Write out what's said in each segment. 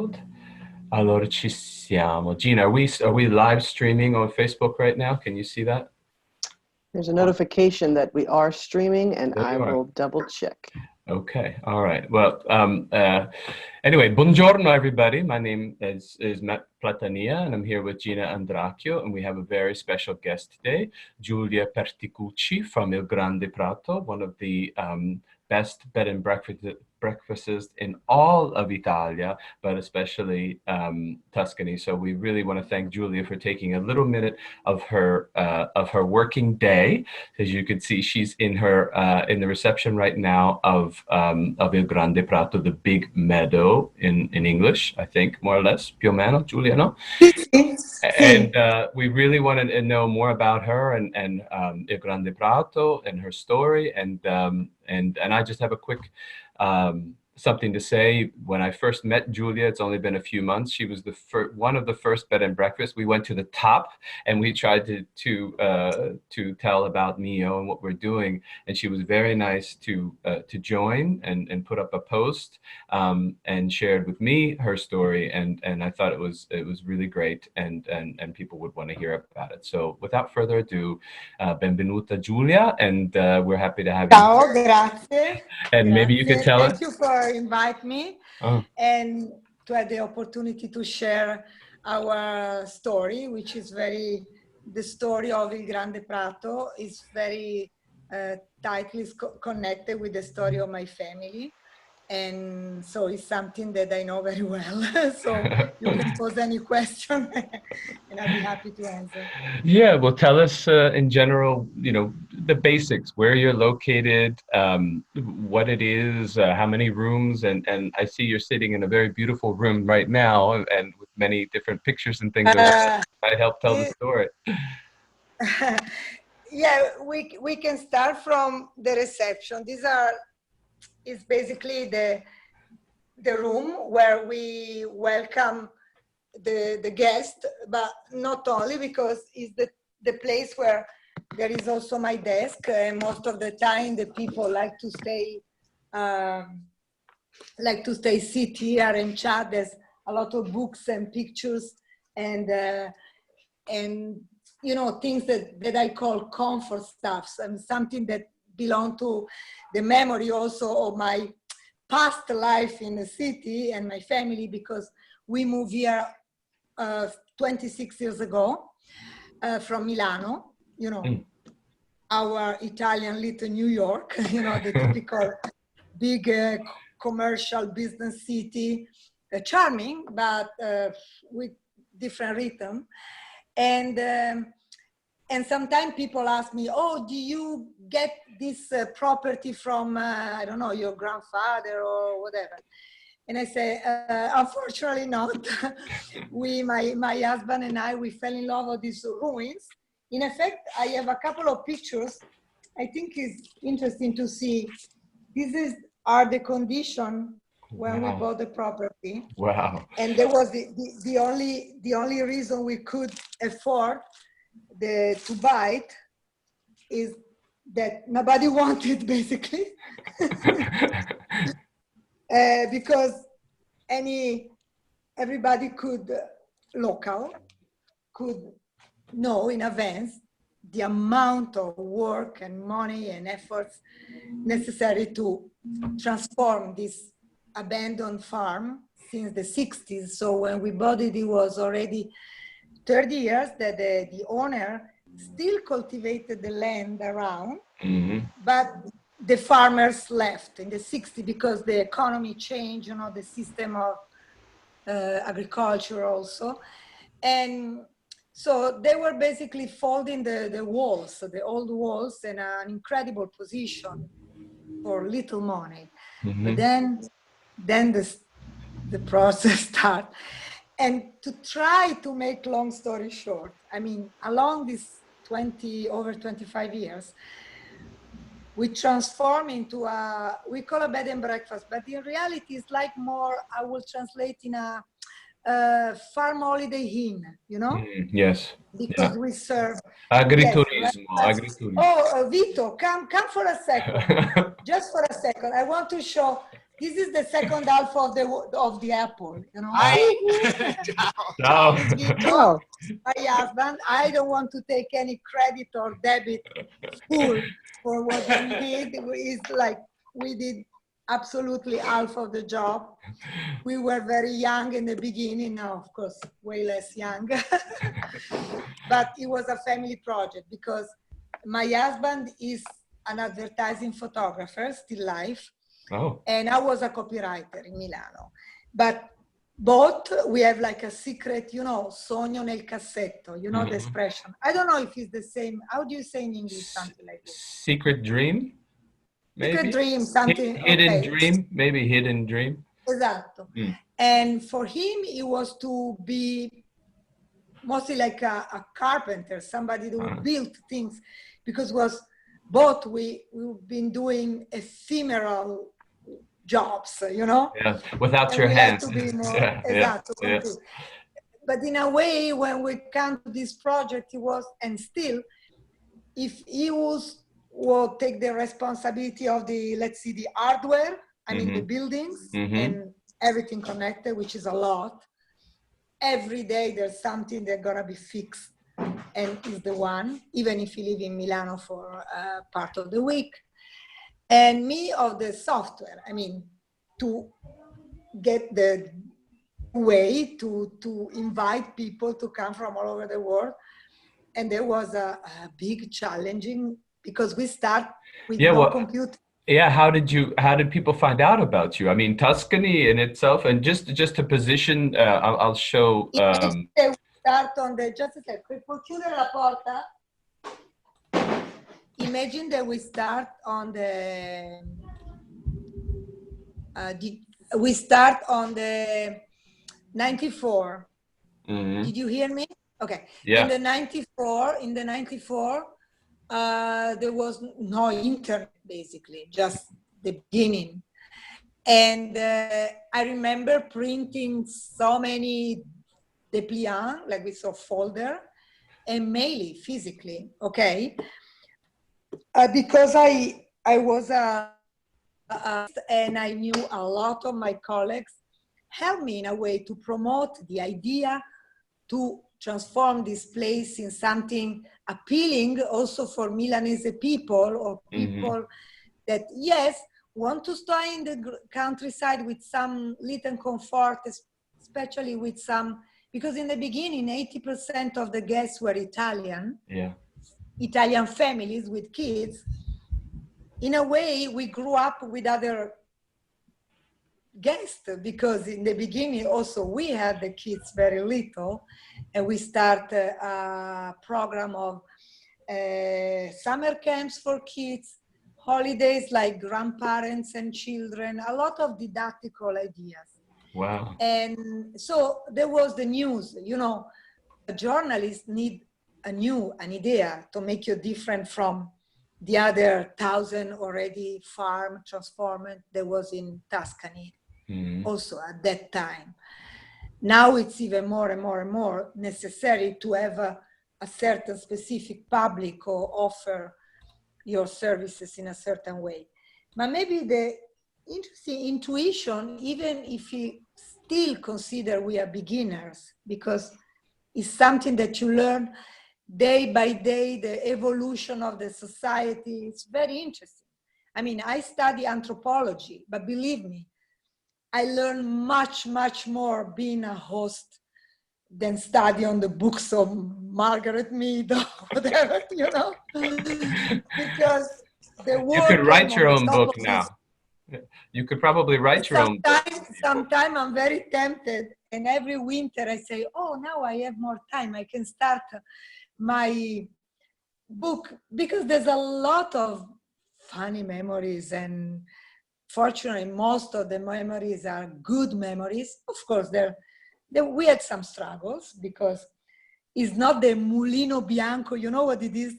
loud. Allora ci siamo. Gina, are we live streaming on Facebook right now? Can you see that? There's a notification that we are streaming, and There I you are. will double check. Okay, all right. Well, anyway, buongiorno everybody. My name is Matt Platania, and I'm here with Gina Andracchio, and we have a very special guest today, Giulia Perticucci from Il Grande Prato, one of the best bed and breakfasts in all of Italia, but especially Tuscany. So we really want to thank Giulia for taking a little minute of her working day. As you can see, she's in the reception right now of Il Grande Prato, the big meadow in English, I think, more or less, più o meno, Giulia, no? And we really want to know more about her and Il Grande Prato and her story. And I just have a quick something to say. When I first met Giulia, it's only been a few months. She was one of the first bed and breakfast. We went to the top and we tried to tell about mi.o and what we're doing. And she was very nice to join and put up a post and shared with me her story. And I thought it was really great and people would want to hear about it. So without further ado, benvenuta Giulia, and we're happy to have you. Ciao, grazie. And maybe you could tell us. Thank you for inviting me and to have the opportunity to share our story, which is the story of Il Grande Prato is very tightly connected with the story of my family. And so it's something that I know very well. So you can pose any question and I'll be happy to answer. Yeah, well, tell us in general, the basics, where you're located, what it is, how many rooms, and I see you're sitting in a very beautiful room right now and with many different pictures and things that might help tell the story. Yeah, we can start from the reception. Is basically the room where we welcome the guest, but not only because it's the place where there is also my desk, and most of the time the people like to sit here and chat. There's a lot of books and pictures and things that I call comfort stuffs, and something that belong to the memory also of my past life in the city and my family, because we moved here 26 years ago from Milano, our Italian little New York, the typical big commercial business city, charming, but with different rhythm. And sometimes people ask me, oh, do you get this property from, I don't know, your grandfather or whatever? And I say, unfortunately not. My husband and I, we fell in love with these ruins. In effect, I have a couple of pictures. I think it's interesting to see. Are the condition when we bought the property. Wow. And there was the only reason we could afford to buy it is that nobody wanted, basically. Because everybody local could know in advance the amount of work and money and efforts necessary to transform this abandoned farm since the 60s. So when we bought it, it was already 30 years that the owner still cultivated the land around, but the farmers left in the 60s because the economy changed, the system of agriculture also. And so they were basically folding the walls, the old walls, in an incredible position for little money. But then the process started. And to try to make long story short, I mean, along these over 25 years, we transform into we call a bed and breakfast, but in reality, it's like more, I will translate in a farm holiday inn, Yes. Because we serve. Agriturismo. Yes, Vito, come for a second. Just for a second. I want to show This is the second half of the apple, you know. Ciao. This Vito, Oh, my husband. I don't want to take any credit or debit full for what we did. It's like we did absolutely half of the job. We were very young in the beginning, now of course way less young. But it was a family project because my husband is an advertising photographer, still life. Oh. And I was a copywriter in Milano. But both, we have like a secret, you know, sogno nel cassetto, you know, the expression. I don't know if it's the same. How do you say in English something like this? Secret dream? Maybe? Secret dream, something. Hidden Okay. dream? Maybe hidden dream? Esatto. And for him, it was to be mostly like a carpenter, somebody who built things, because was both we've been doing ephemeral jobs, you know. Yeah, without And your we hands. had to be more Yeah. But in a way, when we come to this project, it was, and still, if he will take the responsibility of the, let's see, the hardware, I mean the buildings and everything connected, which is a lot. Every day there's something that's gonna be fixed, and is the one, even if you live in Milano for part of the week. And me of the software, I mean, to get the way to invite people to come from all over the world. And there was a big challenging, because we start with no computer. Yeah, how did people find out about you? I mean, Tuscany in itself, and just to position, I'll show. We start on the, just a sec, puoi chiudere la porta? Imagine that we start on the, we start on the 94. Did you hear me? Okay. Yeah. In the 94, there was no internet, basically, just the beginning. And I remember printing so many dépliants, like we saw folder, and mail it physically, okay? Because I was and I knew a lot of my colleagues helped me in a way to promote the idea to transform this place in something appealing also for Milanese people, or people that, yes, want to stay in the countryside with some little comfort, especially with some, because in the beginning, 80% of the guests were Italian. Yeah. Italian families with kids. In a way, we grew up with other guests, because in the beginning also we had the kids very little, and we started a program of summer camps for kids, holidays like grandparents and children, a lot of didactical ideas. Wow. And so there was the news, you know, journalists need an idea to make you different from the other 1,000 already farm transformed that was in Tuscany also at that time. Now it's even more and more and more necessary to have a certain specific public or offer your services in a certain way. But maybe the interesting intuition, even if you still consider we are beginners, because it's something that you learn day by day, the evolution of the society. It's very interesting. I mean, I study anthropology, but believe me, I learn much, much more being a host than study on the books of Margaret Mead or whatever, you know? Because the work. You could write your own book now. You could probably write your own book. Sometimes I'm very tempted, and every winter I say, oh, now I have more time. I can start my book, because there's a lot of funny memories, and fortunately most of the memories are good memories. Of course, we had some struggles, because it's not the mulino bianco, you know what it is?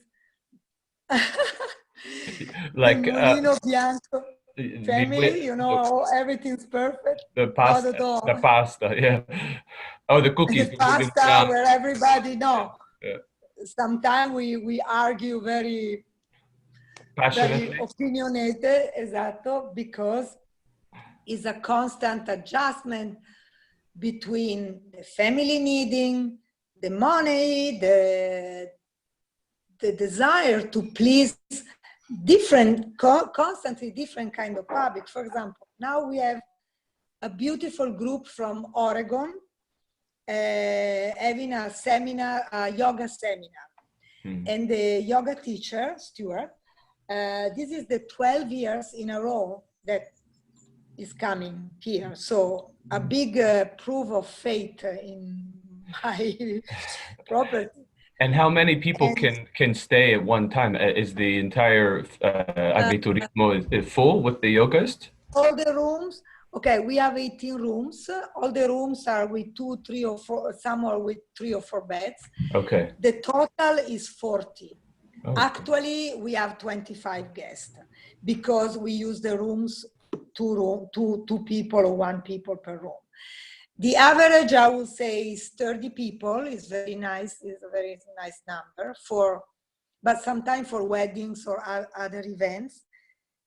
Like the mulino bianco family, you know, everything's perfect. The pasta, yeah. Oh, the cookies. The pasta where everybody know. Yeah. Sometimes we argue very passionately, very opinionated, esatto, because is a constant adjustment between the family needing, the money, the desire to please constantly different kind of public. For example, now we have a beautiful group from Oregon having a seminar, a yoga seminar. And the yoga teacher, Stuart, this is the 12 years in a row that is coming here. So a big proof of faith in my property. And how many people can stay at one time? Is the entire agriturismo is full with the yogas? All the rooms, okay, we have 18 rooms. All the rooms are with 2, 3, or 4, some are with 3 or 4 beds. Okay. The total is 40. Oh, Actually, we have 25 guests because we use the rooms, two people or 1 people per room. The average, I would say, is 30 people. Is very nice. Is a very nice number but sometimes for weddings or other events,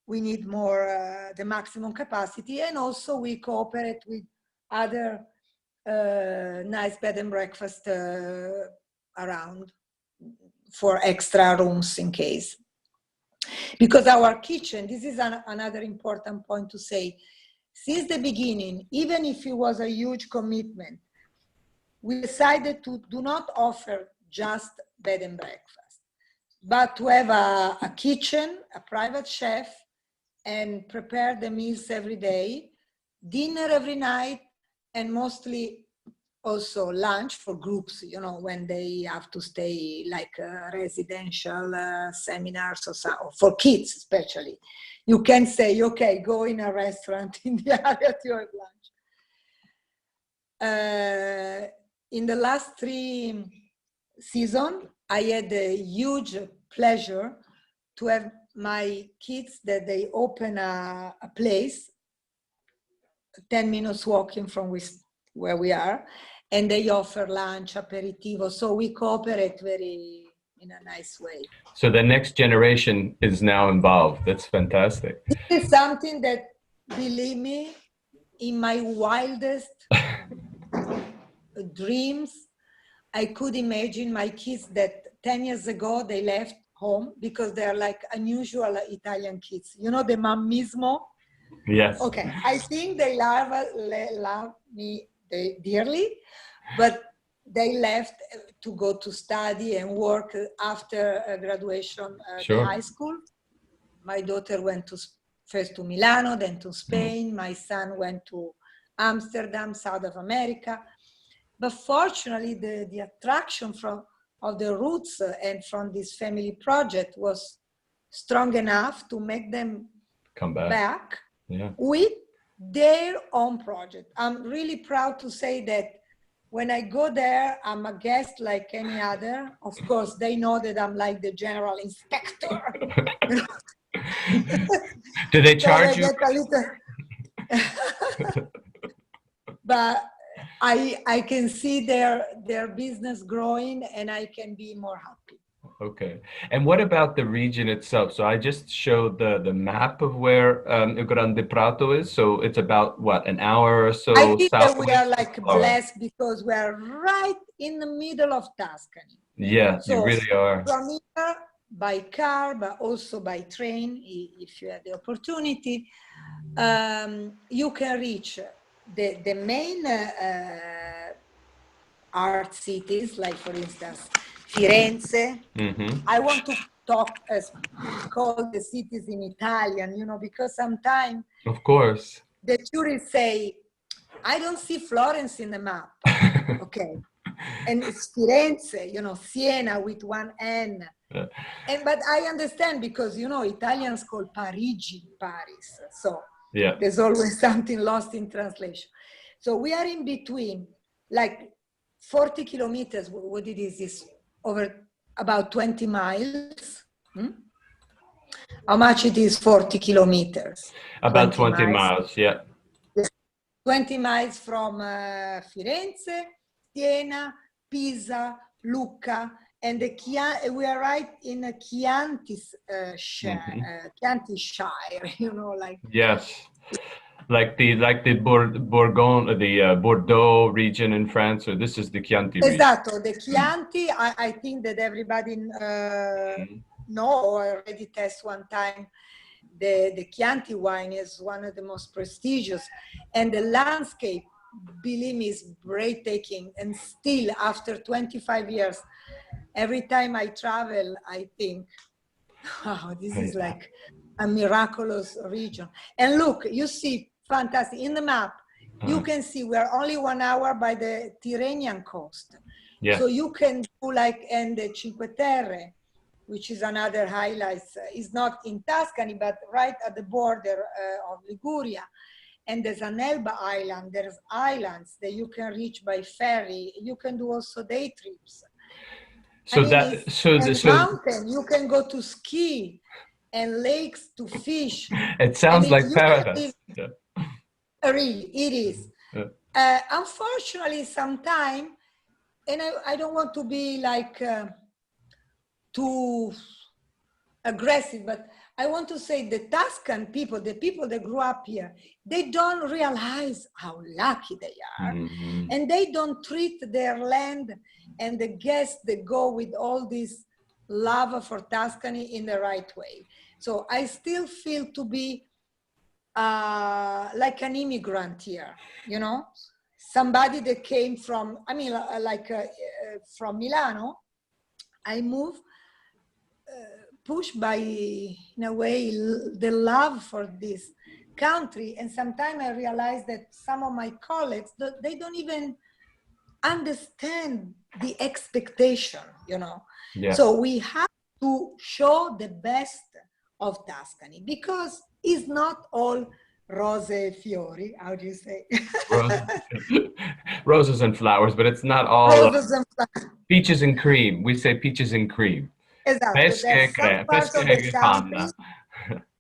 we need more, the maximum capacity. And also we cooperate with other nice bed and breakfast around for extra rooms in case. Because our kitchen, this is another important point to say, since the beginning, even if it was a huge commitment, we decided to do not offer just bed and breakfast, but to have a kitchen, a private chef, and prepare the meals every day, dinner every night, and mostly also lunch for groups, you know, when they have to stay like residential seminars or for kids especially. You can say, okay, go in a restaurant in the area to have lunch. In the last 3 seasons, I had a huge pleasure to have my kids that they open a place 10 minutes walking from where we are, and they offer lunch, aperitivo. So we cooperate in a nice way. so the next generation is now involved. That's fantastic. This is something that, believe me, in my wildest dreams, I could imagine my kids that 10 years ago, they left home because they're like unusual Italian kids. You know, the mammismo? Yes. Okay, I think they love me dearly, but they left to go to study and work after graduation Sure. the high school. My daughter went first to Milano, then to Spain. My son went to Amsterdam, South of America. But fortunately, the attraction of the roots and from this family project was strong enough to make them come back. Yeah. With their own project. I'm really proud to say that when I go there, I'm a guest like any other. Of course, they know that I'm like the general inspector. Do they charge you? But I can see their business growing, and I can be more happy. Okay. And what about the region itself? So I just showed the map of where Il Grande Prato is. So it's about, what, an hour or so I think that southwest? we are like blessed because we are right in the middle of Tuscany. Yeah, so you really are. From here, by car, but also by train, if you have the opportunity, you can reach the main art cities, like for instance, Firenze. Mm-hmm. I want to call the cities in Italian, you know, because sometimes, of course, the tourists say, I don't see Florence in the map. Okay. And it's Firenze, you know, Siena with 1 N. But I understand because, you know, Italians call Parigi Paris. So yeah, there's always something lost in translation. So we are in between, like 40 kilometers, what it is over about 20 miles. How much it is 40 kilometers? About 20 miles, yeah. 20 miles from Firenze, Siena, Pisa, Lucca, and we are right in Chianti Shire, you know, like. Yes. Like the Bourgogne, the Bordeaux region in France, or this is the Chianti region? Esatto, the Chianti, I think that everybody know or already test one time. The Chianti wine is one of the most prestigious, and the landscape, believe me, is breathtaking. And still, after 25 years, every time I travel, I think, wow, this is like a miraculous region. And look, you see, fantastic, in the map, you can see we're only 1 hour by the Tyrrhenian coast. Yeah. So you can do like, and the Cinque Terre, which is another highlight, is not in Tuscany, but right at the border of Liguria. And there's an Elba Island, there's islands that you can reach by ferry. You can do also day trips. So Mountain, you can go to ski, and lakes to fish. It sounds like paradise. Yeah. Really, it is. Yeah. Unfortunately, sometimes, and I don't want to be like too aggressive, but I want to say the Tuscan people, the people that grew up here, they don't realize how lucky they are. Mm-hmm. And they don't treat their land and the guests that go with all this love for Tuscany in the right way. So I still feel to be like an immigrant here, you know, somebody that came from, I mean, from Milano. I moved pushed by, in a way, the love for this country. And sometimes I realize that some of my colleagues, they don't even understand the expectation, you know. Yeah. So we have to show the best of Tuscany, because it's not all rose fiori, how do you say? Roses and flowers, but it's not all roses and flowers. Peaches and cream. We say peaches and cream. Esatto, there's some parts of the country,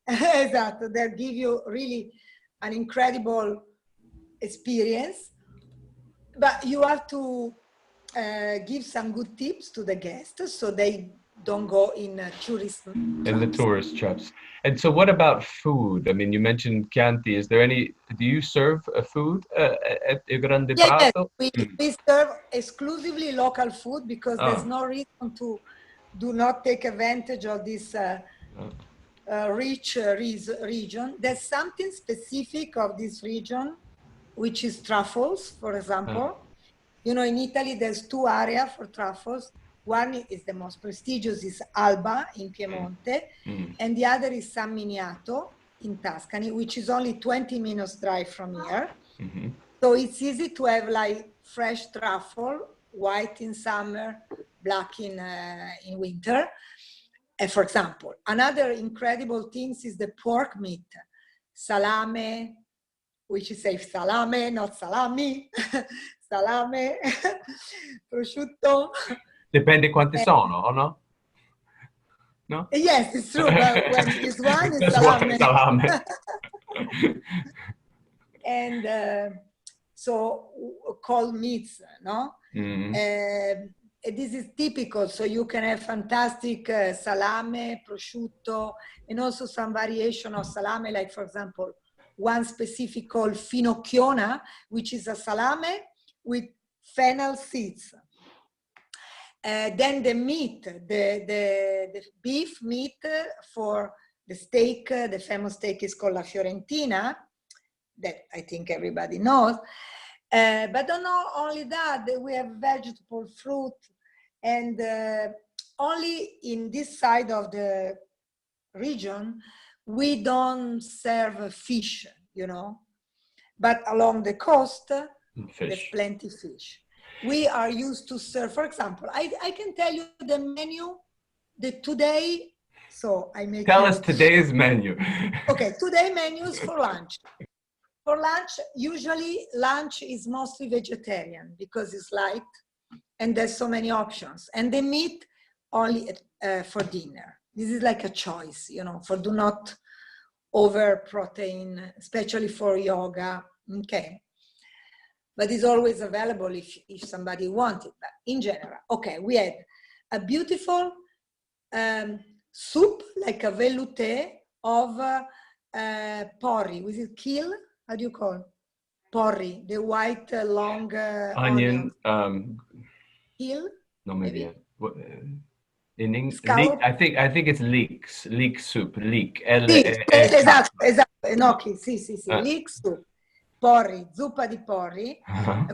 esatto, that give you really an incredible experience, but you have to give some good tips to the guests so they don't go in tourist traps. In the tourist traps. And so what about food? I mean, you mentioned Chianti. Is there any, do you serve food at Il Grande Prato? Yes, we serve exclusively local food, because there's no reason to do not take advantage of this rich region. There's something specific of this region, which is truffles, for example. You know, in Italy, there's 2 areas for truffles. One is the most prestigious, is Alba in Piemonte, and the other is San Miniato in Tuscany, which is only 20 minutes drive from here. Mm-hmm. So it's easy to have like fresh truffle, white in summer, black in winter. For example, another incredible thing is the pork meat, salame, which is say salame, not salami, salame, prosciutto. Depende quanti sono, or no? No? Yes, it's true, but when it's one, it's salame. Salame. And so cold meats, no? Mm-hmm. This is typical, so you can have fantastic salame, prosciutto, and also some variation of salame, like for example, one specific called finocchiona, which is a salame with fennel seeds. Then the meat, the beef meat for the steak, the famous steak is called La Fiorentina, that I think everybody knows. But not only that, we have vegetable, fruit, and only in this side of the region, we don't serve fish, you know, but along the coast, there's plenty of fish. We are used to serve, for example, I can tell you the menu, today, so I make Tell us today's menu. Okay, today menus for lunch. For lunch, usually lunch is mostly vegetarian because it's light and there's so many options. And the meat only for dinner. This is like a choice, you know, for do not over protein, especially for yoga, okay. But it's always available if somebody wants it. But in general, okay, we had a beautiful soup, like a velouté of porri, which is kale, how do you call porri? The white long Onion, peel, no, maybe maybe leek. scallop. I think it's leek soup. Leek. Sì, L-E-E-K. esatto, gnocchi, sì, leek soup, porri, zuppa di porri,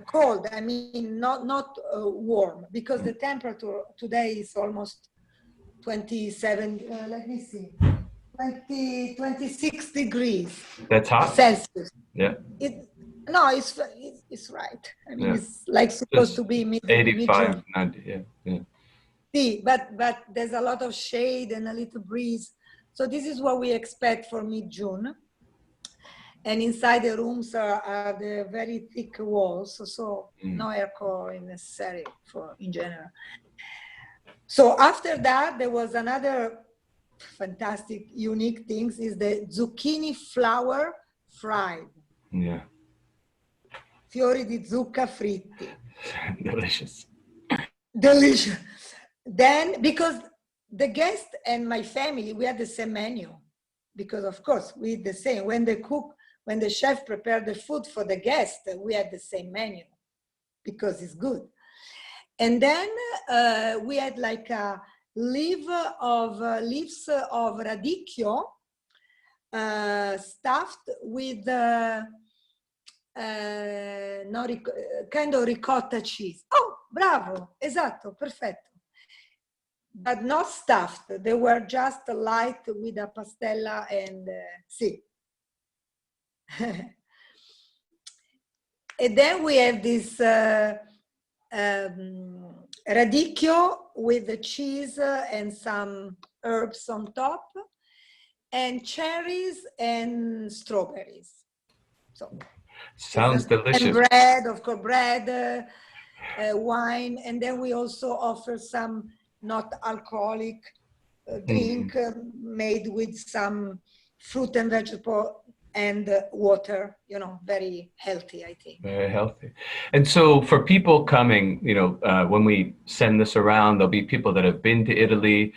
cold, I mean, not warm, because the temperature today is almost 27, let me see, 26 degrees That's hot. Celsius. Yeah. No, it's right. I mean, Yeah. it's like supposed It's to be mid 85, June. 90. Yeah. See, but there's a lot of shade and a little breeze. So this is what we expect for mid-June. And inside the rooms are the very thick walls, so no aircon necessary for in general. So after that, there was another fantastic, unique things is the zucchini flower fried. Yeah. Fiori di zucca fritti. Delicious. Delicious. Then, because the guest and my family, we had the same menu. Because of course, we had the same. When the chef prepared the food for the guest, we had the same menu because it's good. And then we had like a leaves of radicchio stuffed with kind of ricotta cheese. Oh, bravo, esatto, perfetto. But not stuffed. They were just light with a pastella and sì. And then we have this radicchio with the cheese and some herbs on top, and cherries and strawberries. So sounds delicious. And bread, of course, bread, wine, and then we also offer some not alcoholic drink made with some fruit and vegetable and water, you know, very healthy, I think. Very healthy. And so for people coming, you know, when we send this around, there'll be people that have been to Italy,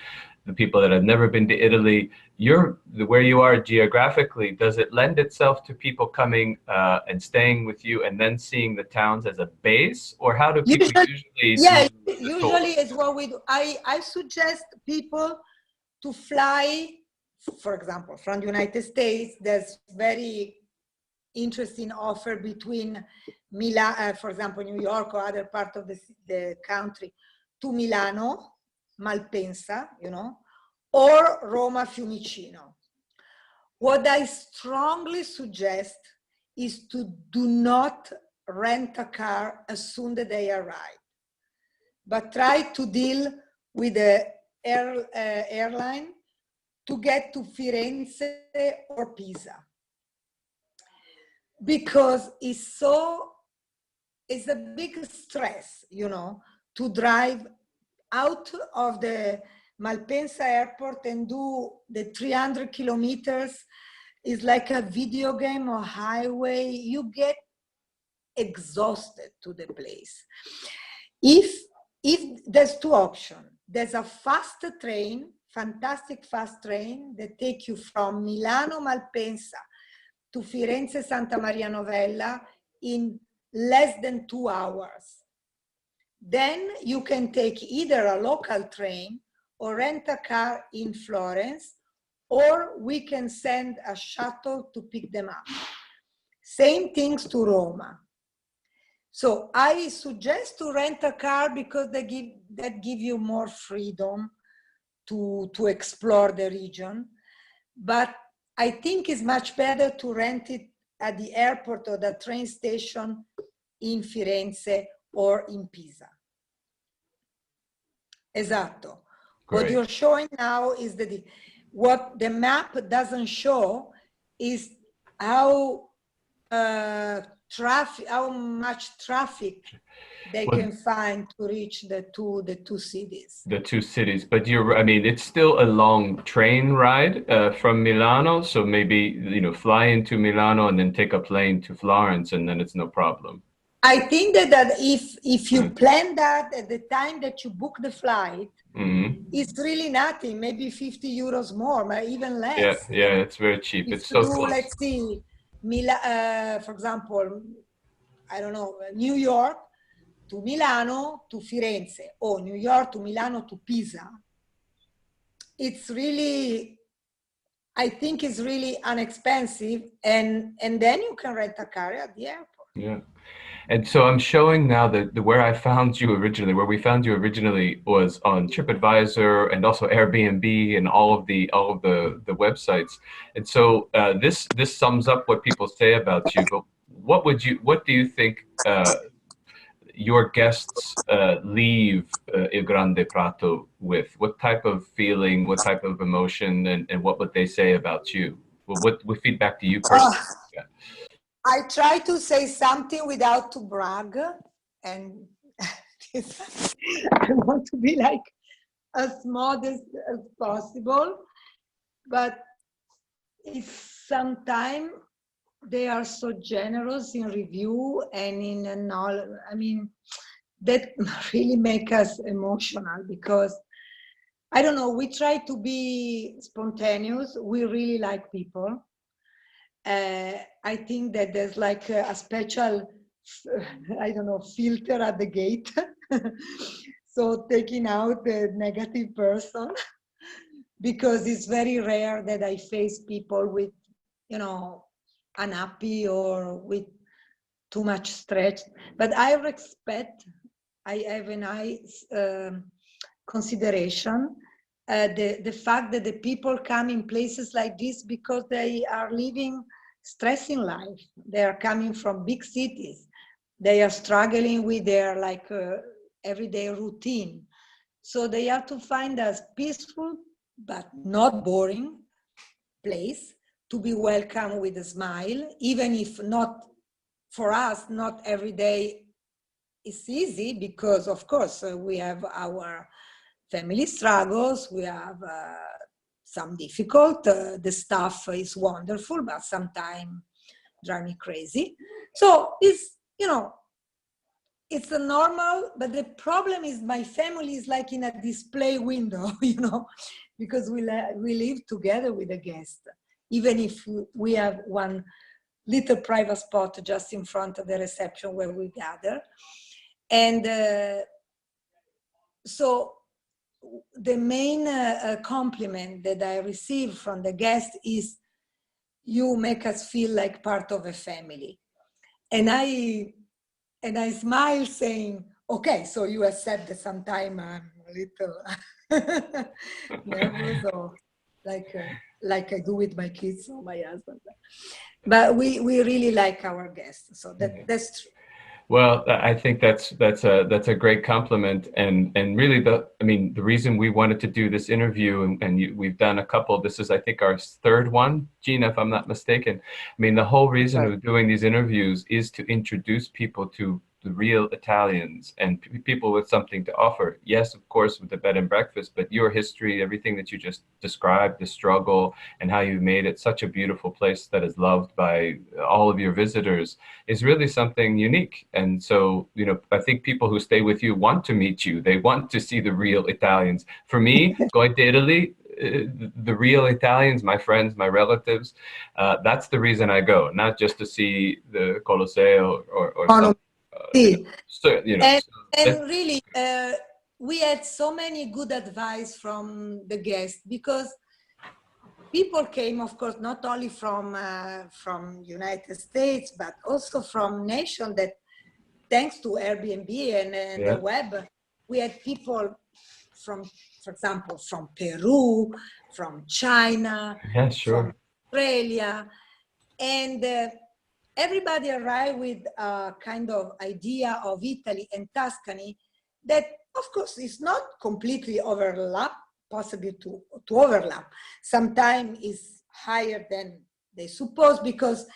the people that have never been to Italy. Where you are geographically, does it lend itself to people coming and staying with you and then seeing the towns as a base? Or how do people usually Yeah, do usually it's what we do. I suggest people to fly, for example, from the United States. There's very interesting offer between Milan, for example, New York or other part of the country, to Milano, Malpensa, you know, or Roma, Fiumicino. What I strongly suggest is to do not rent a car as soon as they arrive, but try to deal with the airline to get to Firenze or Pisa, because it's a big stress, you know, to drive out of the Malpensa airport and do the 300 kilometers. Is like a video game or highway. You get exhausted to the place. If there's two options, there's a fast train, fantastic fast train that take you from Milano Malpensa to Firenze Santa Maria Novella in less than 2 hours. Then you can take either a local train or rent a car in Florence, or we can send a shuttle to pick them up. Same things to Roma. So I suggest to rent a car because that give you more freedom to explore the region. But I think it's much better to rent it at the airport or the train station in Firenze or in Pisa. Esatto. Great. What you're showing now is what the map doesn't show is how much traffic they can find to reach the two cities. The two cities, but I mean, it's still a long train ride from Milano. So maybe, you know, fly into Milano and then take a plane to Florence, and then it's no problem. I think that if you plan that at the time that you book the flight, it's really nothing, maybe 50 euros more, but even less. Yeah, it's very cheap. If it's you so close. let's see, For example, I don't know, New York to Milano to Firenze, or New York to Milano to Pisa, it's really, I think it's really inexpensive, and then you can rent a car at the airport. Yeah. And so I'm showing now that where I found you originally, where we found you originally was on TripAdvisor and also Airbnb and all of the websites. And so this sums up what people say about you. But what do you think your guests leave Il Grande Prato with? What type of feeling, what type of emotion, and what would they say about you? Well, what feedback do you personally get? I try to say something without to brag, and I want to be like as modest as possible, but it's sometimes they are so generous in review and in knowledge. I mean, that really make us emotional, because I don't know, we try to be spontaneous. We really like people. I think that there's like a special, I don't know, filter at the gate. So taking out the negative person, because it's very rare that I face people with, you know, unhappy or with too much stretch. But I respect, I have a nice consideration the fact that the people come in places like this because they are living stressing life. They are coming from big cities. They are struggling with their like everyday routine. So they have to find a peaceful but not boring place to be welcome with a smile, even if not for us, not every day is easy, because of course we have our family struggles, we have some difficult, the staff is wonderful, but sometimes drive me crazy. So it's, you know, it's a normal, but the problem is my family is like in a display window, you know, because we live together with the guest, even if we have one little private spot just in front of the reception where we gather. And so the main compliment that I receive from the guest is, you make us feel like part of a family. And I smile saying, okay, so you accept that sometimes I'm a little nervous, or like I do with my kids or my husband. But we really like our guests, so that's true. Well, I think that's a great compliment, and really the reason we wanted to do this interview, and we've done a couple. This is, I think, our third one, Gina, if I'm not mistaken. I mean, the whole reason of doing these interviews is to introduce people to the real Italians and people with something to offer. Yes, of course, with the bed and breakfast, but your history, everything that you just described, the struggle, and how you made it such a beautiful place that is loved by all of your visitors, is really something unique. And so, you know, I think people who stay with you want to meet you. They want to see the real Italians. For me, going to Italy, the real Italians, my friends, my relatives, that's the reason I go, not just to see the Colosseo or something. And really, we had so many good advice from the guests, because people came, of course, not only from United States, but also from nations that, thanks to Airbnb and the web, we had people from, for example, from Peru, from China, from Australia, and everybody arrived with a kind of idea of Italy and Tuscany that, of course, is not completely possible to overlap. Sometimes is higher than they suppose, because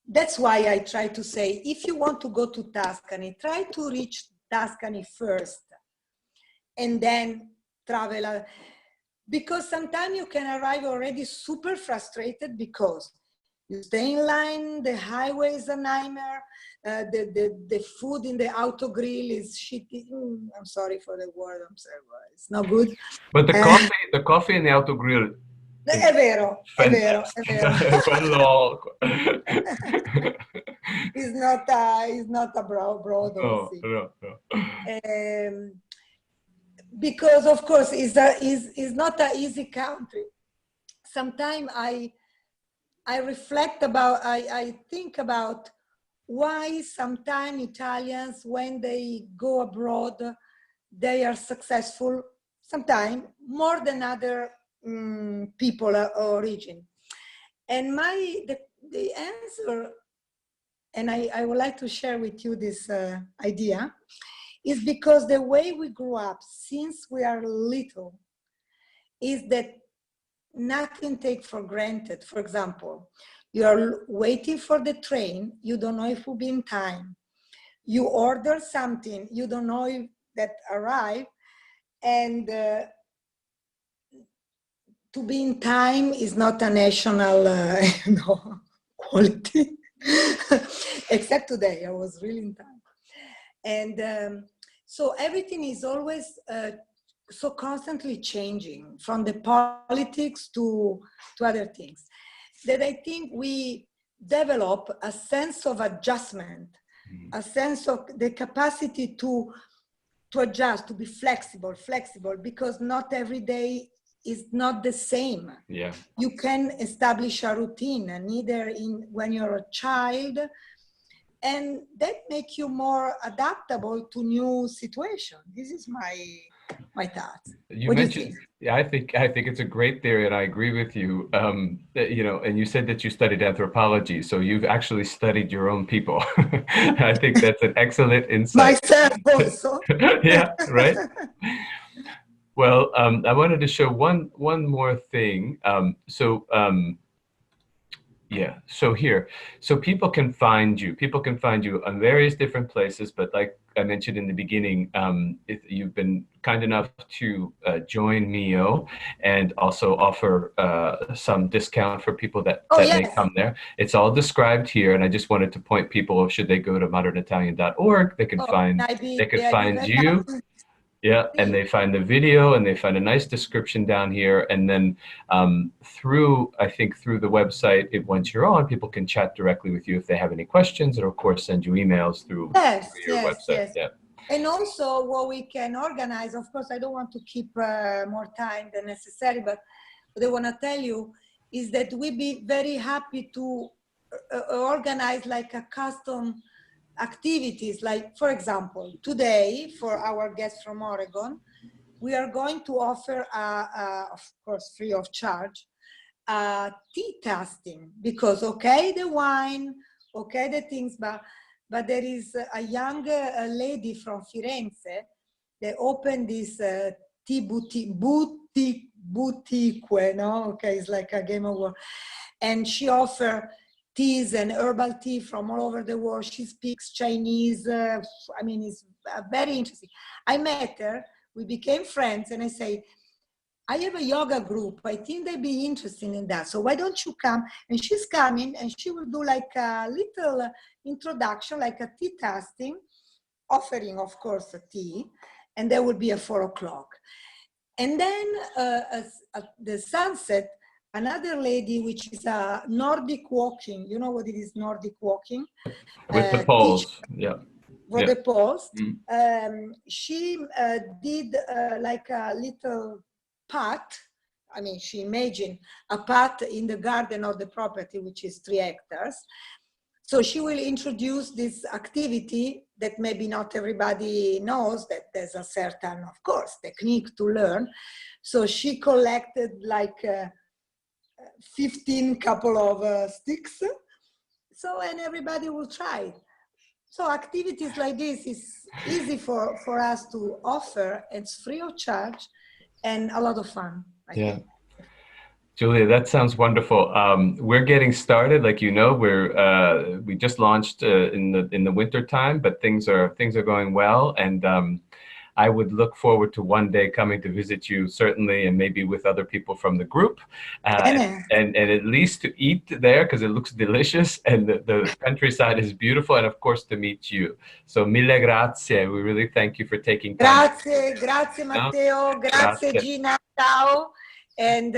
that's why I try to say, if you want to go to Tuscany, try to reach Tuscany first and then travel, because sometimes you can arrive already super frustrated because you stay in line, the highway is a nightmare, the food in the autogrill is shitty. I'm sorry for the word, I'm sorry, it's not good. But the coffee in the autogrill È vero, è vero, è vero. Quello... It's not a broad, No, sì. no, no. Because of course is not an easy country. Sometimes I reflect about, I think about why sometimes Italians, when they go abroad, they are successful, sometimes more than other people or origin. And the answer, and I would like to share with you this idea, is because the way we grew up since we are little is that nothing take for granted. For example, you are waiting for the train, you don't know if it will be in time. You order something, you don't know if that arrive, and to be in time is not a national quality. Except today, I was really in time. And so everything is always so constantly changing, from the politics to other things, that I think we develop a sense of adjustment, a sense of the capacity to adjust, to be flexible, because not every day is not the same. Yeah. You can establish a routine, neither when you're a child, and that makes you more adaptable to new situations. This is my thoughts. You What do you mentioned, think? yeah, I think it's a great theory, and I agree with you. You know, and you said that you studied anthropology, so you've actually studied your own people. I think that's an excellent insight. Myself also. Yeah, right. Well, I wanted to show one more thing. Yeah, so here, so people can find you. People can find you on various different places, but like I mentioned in the beginning, if you've been kind enough to join mi.o and also offer some discount for people that may Yes. come there. It's all described here, and I just wanted to point people, should they go to modernitalian.org, they can find I'd be very you. happy. Yeah, and they find the video, and they find a nice description down here, and then through the website, once you're on, people can chat directly with you if they have any questions, and of course send you emails through your website. Yes. Yeah. And also what we can organize, of course, I don't want to keep more time than necessary, but what I want to tell you is that we'd be very happy to organize like a custom activities. Like, for example, today, for our guests from Oregon, we are going to offer, of course, free of charge, tea tasting, because, okay, the wine, okay, the things, but there is a young lady from Firenze that opened this tea boutique, no? Okay, it's like a game of war. And she offers teas and herbal tea from all over the world. She speaks Chinese. I mean, it's very interesting. I met her, we became friends, and I say, I have a yoga group. I think they'd be interested in that. So why don't you come? And she's coming, and she will do like a little introduction, like a tea tasting, offering, of course, a tea, and there will be at 4 o'clock. And then at the sunset, another lady, which is a Nordic walking. You know what it is, Nordic walking? With the poles, yeah. For the poles. She did like a little path. I mean, she imagined a path in the garden of the property, which is 3 hectares. So she will introduce this activity that maybe not everybody knows, that there's a certain, of course, technique to learn. So she collected like 15 couple of sticks. So, and everybody will try it. So activities like this is easy for us to offer. It's free of charge and a lot of fun, I think. Giulia, that sounds wonderful. We're getting started, like you know. We just launched in the winter time, but things are going well, and I would look forward to one day coming to visit you, certainly, and maybe with other people from the group, and at least to eat there, because it looks delicious, and the countryside is beautiful, and of course to meet you. So mille grazie. We really thank you for taking time. Grazie Matteo, grazie Gina, ciao. And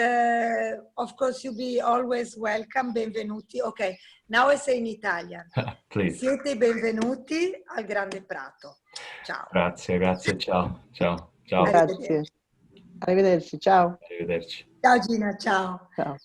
of course, you be always welcome, benvenuti. Okay, now I say in Italian. Please. Siete benvenuti al Grande Prato. Ciao. Grazie, grazie, ciao, ciao, ciao. Grazie. Arrivederci. Ciao. Arrivederci. Ciao Gina, ciao. Ciao.